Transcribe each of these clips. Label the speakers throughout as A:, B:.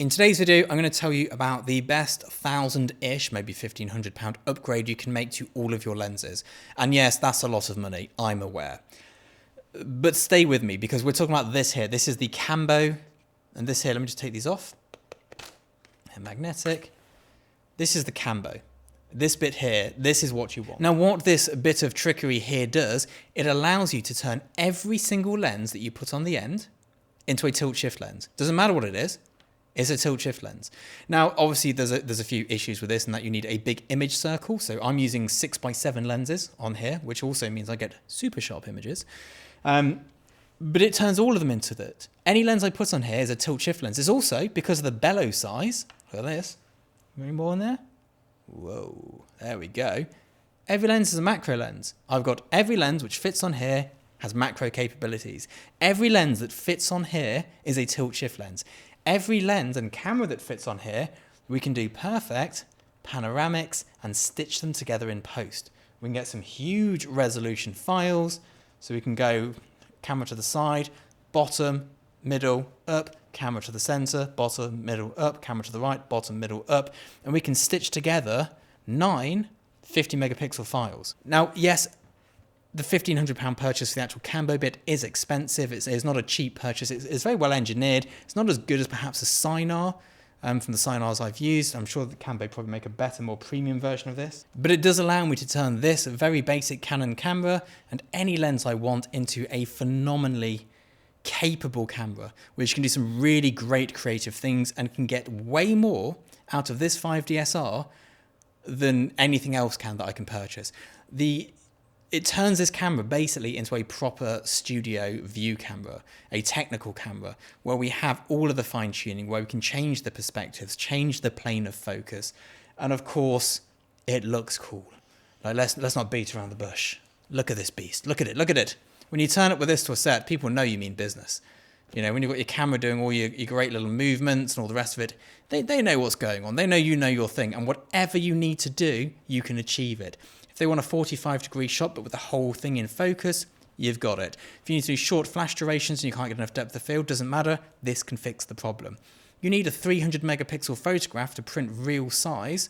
A: In today's video, I'm going to tell you about the best 1,000-ish, maybe £1,500 upgrade you can make to all of your lenses. And yes, that's a lot of money, I'm aware. But stay with me because we're talking about this here. This is the Cambo, and this here, let me just take these off. They're magnetic. This is the Cambo. This bit here, this is what you want. Now what this bit of trickery here does, it allows you to turn every single lens that you put on the end into a tilt shift lens. Doesn't matter what it is. It's a tilt shift lens. Now, obviously, there's a few issues with this, and that you need a big image circle. So I'm using 6x7 lenses on here, which also means I get super sharp images. But it turns all of them into that. Any lens I put on here is a tilt shift lens. It's also, because of the bellow size, look at this. Any more in there? Whoa, there we go. Every lens is a macro lens. I've got every lens which fits on here has macro capabilities. Every lens that fits on here is a tilt shift lens. Every lens and camera that fits on here, we can do perfect panoramics and stitch them together in post. We can get some huge resolution files, so we can go camera to the side, bottom, middle, up, camera to the center, bottom, middle, up, camera to the right, bottom, middle, up, and we can stitch together 9 50 megapixel files. Now, yes, the £1,500 purchase for the actual Cambo bit is expensive. It's not a cheap purchase. It's very well engineered. It's not as good as perhaps a Sinar from the Sinars I've used. I'm sure that Cambo probably make a better, more premium version of this. But it does allow me to turn this very basic Canon camera and any lens I want into a phenomenally capable camera, which can do some really great creative things and can get way more out of this 5DSR than anything else can that I can purchase. It turns this camera basically into a proper studio view camera, a technical camera, where we have all of the fine tuning, where we can change the perspectives, change the plane of focus, and of course, it looks cool. Like, let's not beat around the bush. Look at this beast. Look at it. Look at it. When you turn up with this to a set, people know you mean business. You know, when you've got your camera doing all your great little movements and all the rest of it, they know what's going on. They know you know your thing, and whatever you need to do, you can achieve it. If they want a 45-degree shot, but with the whole thing in focus, you've got it. If you need to do short flash durations and you can't get enough depth of field, doesn't matter, this can fix the problem. You need a 300 megapixel photograph to print real size,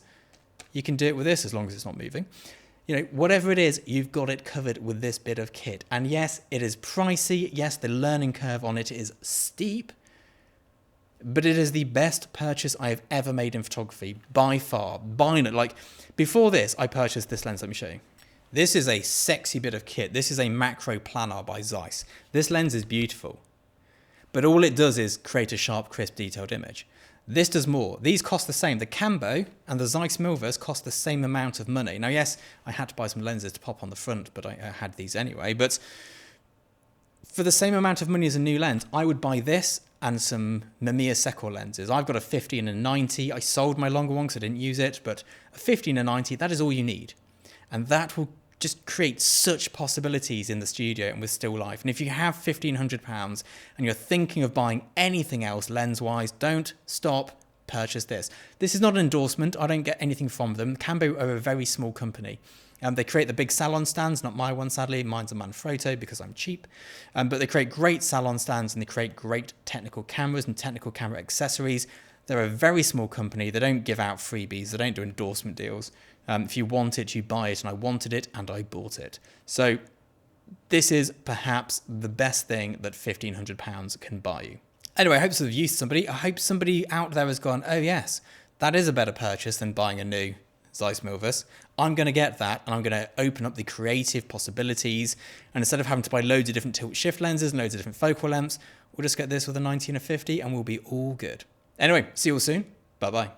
A: you can do it with this as long as it's not moving. You know, whatever it is, you've got it covered with this bit of kit. And yes, it is pricey. Yes, the learning curve on it is steep, but it is the best purchase I have ever made in photography, by far. Buying it, like, before this, I purchased this lens, let me show you. This is a sexy bit of kit. This is a macro planar by Zeiss. This lens is beautiful, but all it does is create a sharp, crisp, detailed image. This does more. These cost the same. The Cambo and the Zeiss Milvus cost the same amount of money. Now, yes, I had to buy some lenses to pop on the front, but I had these anyway. But for the same amount of money as a new lens, I would buy this and some Mamiya Secor lenses. I've got a 50 and a 90. I sold my longer one because I didn't use it, but a 50 and a 90, that is all you need. And that will just create such possibilities in the studio and with still life. And if you have £1,500 and you're thinking of buying anything else lens-wise, don't stop, purchase this. This is not an endorsement. I don't get anything from them. Cambo are a very small company. They create the big salon stands, not my one, sadly. Mine's a Manfrotto because I'm cheap. But they create great salon stands and they create great technical cameras and technical camera accessories. They're a very small company. They don't give out freebies. They don't do endorsement deals. If you want it, you buy it. And I wanted it and I bought it. So this is perhaps the best thing that £1,500 can buy you. Anyway, I hope this was of use to somebody. I hope somebody out there has gone, oh yes, that is a better purchase than buying a new Zeiss Milvus. I'm going to get that and I'm going to open up the creative possibilities. And instead of having to buy loads of different tilt shift lenses and loads of different focal lengths, we'll just get this with a 90 and a 50 and we'll be all good. Anyway, see you all soon. Bye-bye.